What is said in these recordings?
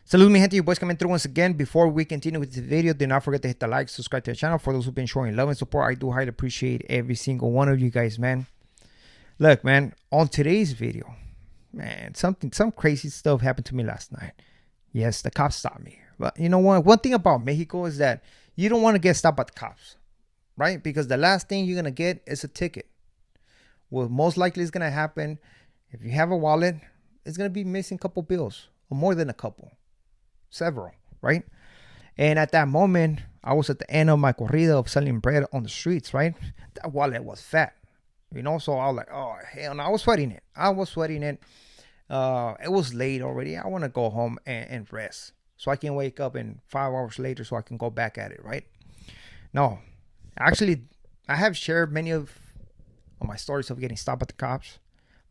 Salud, mi gente, your boys coming through once again. Before we continue with the video, do not forget to hit the like, subscribe to the channel. For those who've been showing love and support, I do highly appreciate every single one of you guys, man. Look, man, on today's video, man, some crazy stuff happened to me last night. Yes, the cops stopped me. But you know what? One thing about Mexico is that you don't want to get stopped by the cops, right? Because the last thing you're going to get is a ticket. What most likely is going to happen, if you have a wallet, it's going to be missing a couple bills, or more than a couple. Several, right? And at that moment, I was at the end of my corrida of selling bread on the streets, right? That wallet was fat, you know? So I was like, oh, hell no. I was sweating it. It was late already. I want to go home and rest so I can wake up in 5 hours later so I can go back at it, right? No, actually, I have shared many of my stories of getting stopped by the cops.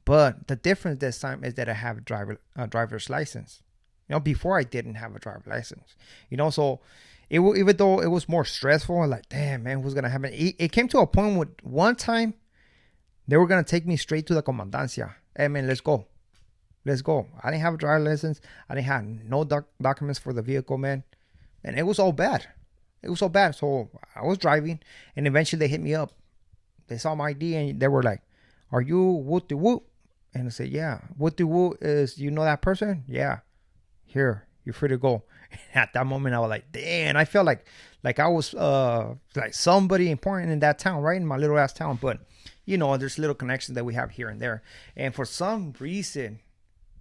But the difference this time is that I have a driver's license. You know, before I didn't have a driver's license. You know, so even though it was more stressful, I'm like, damn, man, what's going to happen? It came to a point where one time they were going to take me straight to the comandancia. Hey, man, let's go. Let's go. I didn't have a driver's license. I didn't have no documents for the vehicle, man. And it was all bad. It was so bad. So I was driving, and eventually they hit me up. They saw my ID, and they were like, are you Woot de Woot? And I said, yeah. Woot de Woot is, you know that person? Yeah. Here, you're free to go. At that moment, I was like, damn. I felt like I was like somebody important in that town, right? In my little ass town. But, you know, there's little connections that we have here and there. And for some reason,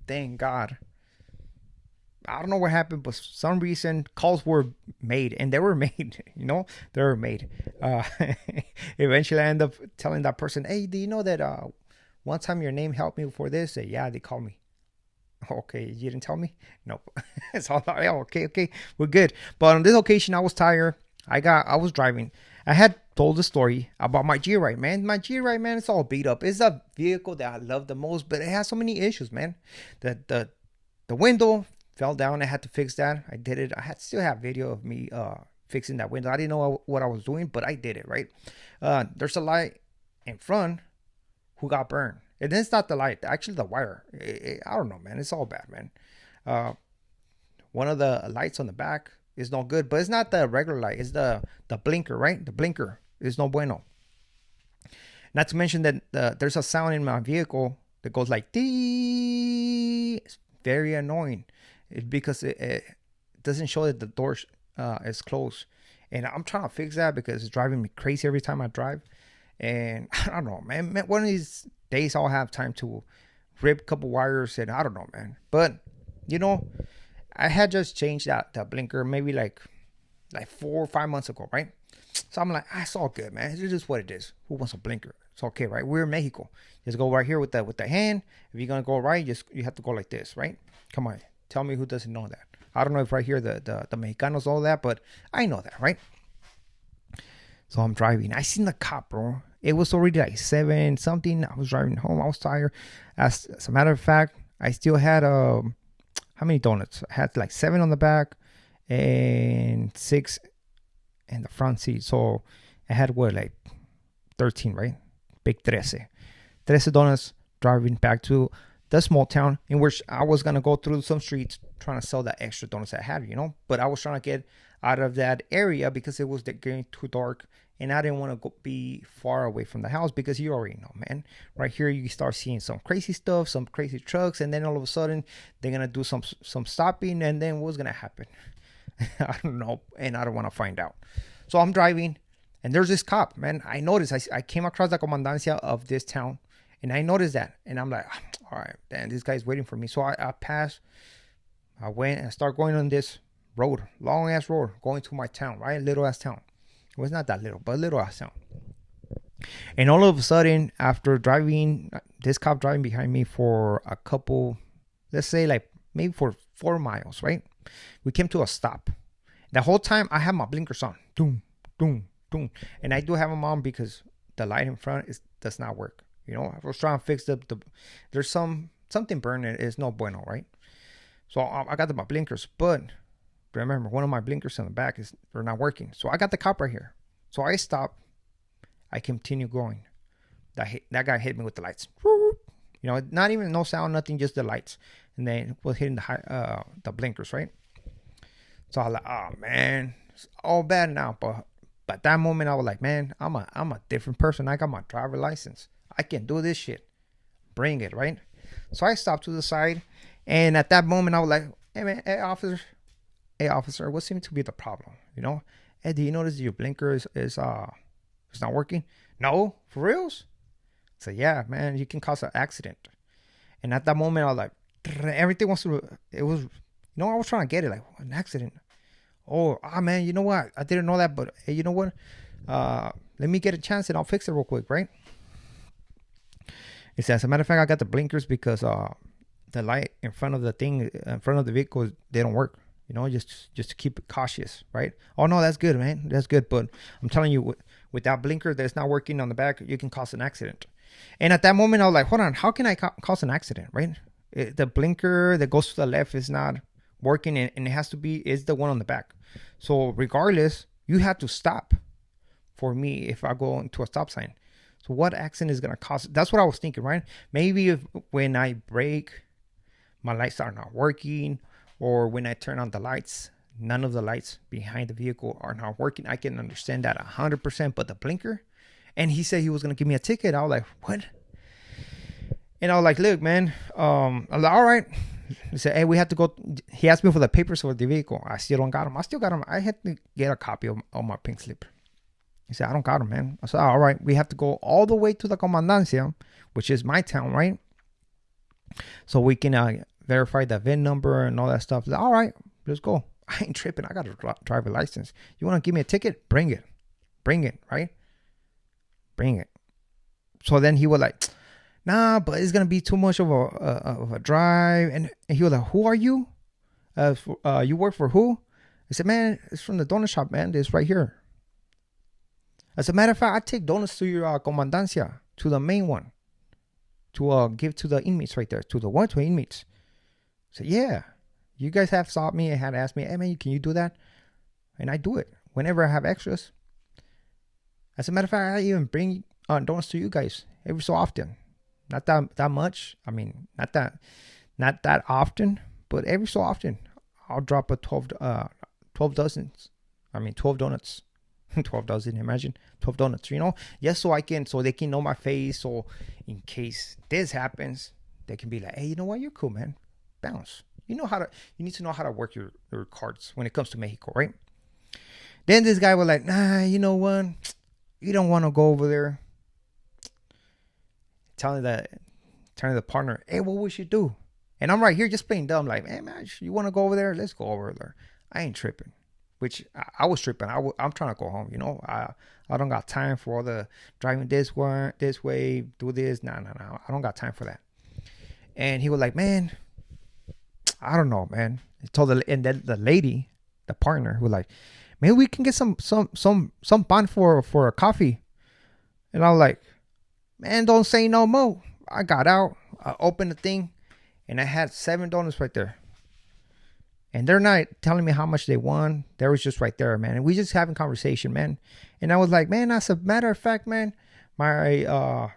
thank God, I don't know what happened, but for some reason, calls were made. And they were made, you know? They were made. Eventually, I ended up telling that person, hey, do you know that one time your name helped me for this? Yeah, they called me. Okay, you didn't tell me? Nope. It's all like, oh, okay, we're good. But on this occasion, I was tired. I was driving. I had told the story about my G-Ride, man. My G-Ride, man, it's all beat up. It's a vehicle that I love the most, but it has so many issues, man. The window fell down. I had to fix that. I did it. Still have video of me fixing that window. I didn't know what I was doing, but I did it, right? There's a light in front who got burned. And then it's not the light, actually the wire. I don't know, man. It's all bad, man. One of the lights on the back is no good, but it's not the regular light. It's the blinker, right? The blinker is no bueno. Not to mention that there's a sound in my vehicle that goes like dee. It's very annoying. It's because it doesn't show that the door is closed. And I'm trying to fix that because it's driving me crazy every time I drive. And I don't know, man. One of these days I'll have time to rip a couple wires and I don't know, man. But, you know, I had just changed that blinker maybe like 4 or 5 months ago, right? So I'm like, it's all good, man. It's just what it is. Who wants a blinker? It's okay, right? We're in Mexico. Just go right here with the hand. If you're going to go right, you have to go like this, right? Come on. Tell me who doesn't know that. I don't know if right here the Mexicanos know that, but I know that, right? So I'm driving. I seen the cop, bro. It was already like 7 something. I was driving home. I was tired. As a matter of fact, I still had how many donuts? I had like 7 on the back and 6 in the front seat. So I had what, like 13, right? Big 13. 13 donuts driving back to the small town in which I was gonna go through some streets trying to sell that extra donuts I had, you know. But I was trying to get out of that area because it was getting too dark, and I didn't want to be far away from the house because you already know, man. Right here, you start seeing some crazy stuff, some crazy trucks, and then all of a sudden they're gonna do some stopping, and then what's gonna happen? I don't know, and I don't want to find out. So I'm driving, and there's this cop, man. I noticed I came across the comandancia of this town. And I noticed that. And I'm like, all right, then this guy's waiting for me. So I passed. I went and started going on this road, long ass road, going to my town, right? Little ass town. Well, it's not that little, but little ass town. And all of a sudden, after driving, this cop driving behind me for a couple, let's say like maybe for 4 miles, right? We came to a stop. The whole time I have my blinkers on. Doom, doom, doom. And I do have them on because the light in front does not work. You know, I was trying to fix there's something burning. It's no bueno, right? So I got my blinkers, but remember, one of my blinkers in the back they're not working. So I got the cop right here. So I stop. I continue going. That guy hit me with the lights. You know, not even no sound, nothing, just the lights. And then was hitting the blinkers, right? So I was like, oh man, it's all bad now. But that moment I was like, man, I'm a different person. I got my driver license. I can do this shit. Bring it, right? So I stopped to the side, and at that moment I was like, hey man, hey officer, what seems to be the problem? Hey, do you notice your blinker is it's not working? No, for reals? So yeah, man, you can cause an accident. And at that moment I was like, everything was it was I was trying to get it like an accident. Oh, man, you know what? I didn't know that, but hey, you know what? Let me get a chance and I'll fix it real quick, right? It says, as a matter of fact, I got the blinkers because the light in front of the thing, in front of the vehicle, they don't work. Just to keep it cautious, right? Oh no, that's good, man. That's good. But I'm telling you, with that blinker that's not working on the back, you can cause an accident. And at that moment, I was like, hold on, how can I cause an accident, right? The blinker that goes to the left is not working, and it has to be is the one on the back. So regardless, you have to stop for me if I go into a stop sign. So what accident is gonna cause? That's what I was thinking, right? Maybe when I brake, my lights are not working, or when I turn on the lights, none of the lights behind the vehicle are not working. I can understand that 100%, but the blinker, and he said he was gonna give me a ticket. I was like, what? And I was like, look, man, I was like, all right. He said, hey, we have to go. He asked me for the papers for the vehicle. I still don't got them. I still got them. I had to get a copy of my pink slip. He said, I don't got them, man. I said, all right, we have to go all the way to the Comandancia, which is my town, right? So we can verify the VIN number and all that stuff. Said, all right, let's go. I ain't tripping. I got a driver license. You want to give me a ticket? Bring it. Bring it, right? Bring it. So then he was like, nah, but it's going to be too much of a drive. And he was like, who are you? You work for who? I said, man, it's from the donut shop, man. It's right here. As a matter of fact, I take donuts to your Comandancia, to the main one, to give to the inmates right there, to the inmates. I said, yeah, you guys have stopped me and had asked me, hey man, can you do that? And I do it whenever I have extras. As a matter of fact, I even bring donuts to you guys every so often. Not that much. I mean, not that often, but every so often, I'll drop a 12 dozens. I mean, 12 donuts. 12 dozen, imagine 12 donuts, just so they can know my face. So in case this happens, they can be like, hey, you know what? You're cool, man. Bounce. You need to know how to work your cards when it comes to Mexico, right? Then this guy was like, nah, you know what? You don't want to go over there. Telling the partner, hey, what we should do? And I'm right here just playing dumb, like, hey, man, you want to go over there? Let's go over there. I ain't tripping. Which I was tripping. I'm trying to go home, I don't got time for all the driving this way, do this. No. I don't got time for that. And he was like, man, I don't know, man. He told and then the lady, the partner, who was like, maybe we can get some pan for a coffee. And I was like, man, don't say no more. I got out. I opened the thing, and I had 7 donuts right there. And they're not telling me how much they won. They was just right there, man. And we just having conversation, man. And I was like, man, as a matter of fact, man, my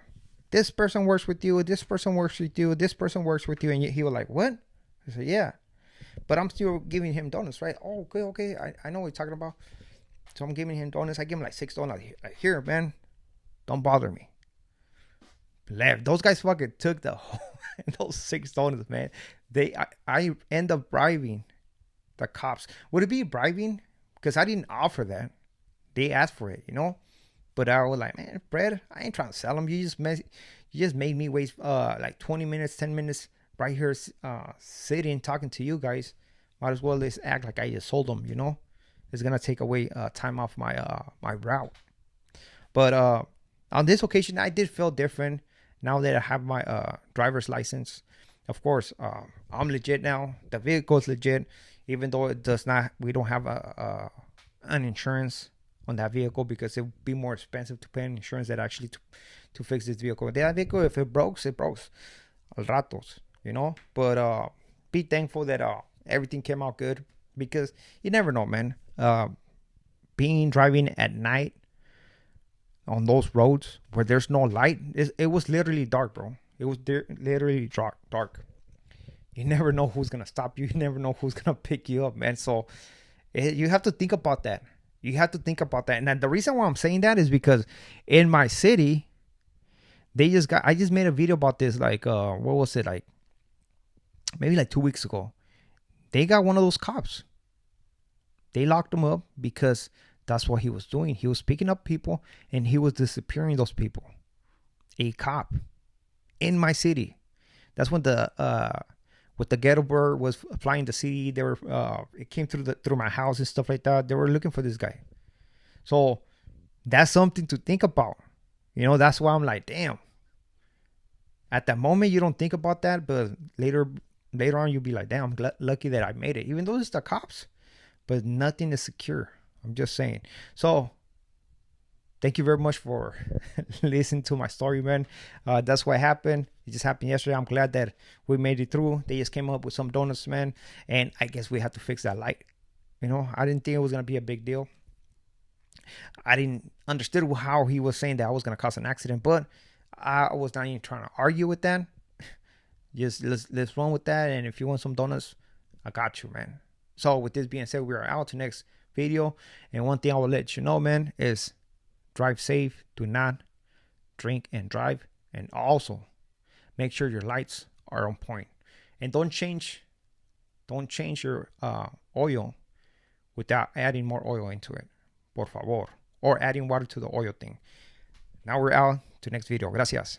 this person works with you. This person works with you. This person works with you. And he was like, what? I said, yeah. But I'm still giving him donuts, right? Oh, okay. I know what you're talking about. So I'm giving him donuts. I give him like 6 donuts. Like, here, man. Don't bother me. Left. Those guys fucking took the whole those 6 donuts, man. I end up bribing the cops. Would it be bribing? Because I didn't offer that. They asked for it, But I was like, man, Brad, I ain't trying to sell them. You just made me waste like 20 minutes, 10 minutes right here sitting talking to you guys. Might as well just act like I just sold them, It's gonna take away time off my my route. But on this occasion, I did feel different now that I have my driver's license. Of course, I'm legit now. The vehicle is legit, even though it does not. We don't have an insurance on that vehicle because it would be more expensive to pay an insurance than actually to fix this vehicle. That vehicle, if it breaks, it breaks. Al ratos, But be thankful that everything came out good, because you never know, man. Driving at night on those roads where there's no light, it was literally dark, bro. It was literally dark. You never know who's gonna stop you. You never know who's gonna pick you up, man. So You have to think about that. You have to think about that. And the reason why I'm saying that is because in my city, I just made a video about this, like, what was it, like, maybe like 2 weeks ago. They got one of those cops. They locked him up because that's what he was doing. He was picking up people and he was disappearing those people. A cop in my city. That's when the ghetto bird was flying the city. They were it came through my house and stuff like that. They were looking for this guy. So that's something to think about. That's why I'm like, damn. At that moment, you don't think about that, but later on, you'll be like, damn, I'm lucky that I made it. Even though it's the cops, but nothing is secure. I'm just saying. So thank you very much for listening to my story, man. That's what happened. It just happened yesterday. I'm glad that we made it through. They just came up with some donuts, man. And I guess we have to fix that light. I didn't think it was going to be a big deal. I didn't understand how he was saying that I was going to cause an accident, but I was not even trying to argue with that. Just let's run with that. And if you want some donuts, I got you, man. So with this being said, we are out to next video. And one thing I will let you know, man, is drive safe. Do not drink and drive. And also make sure your lights are on point. And don't change your oil without adding more oil into it. Por favor. Or adding water to the oil thing. Now we're out to next video. Gracias.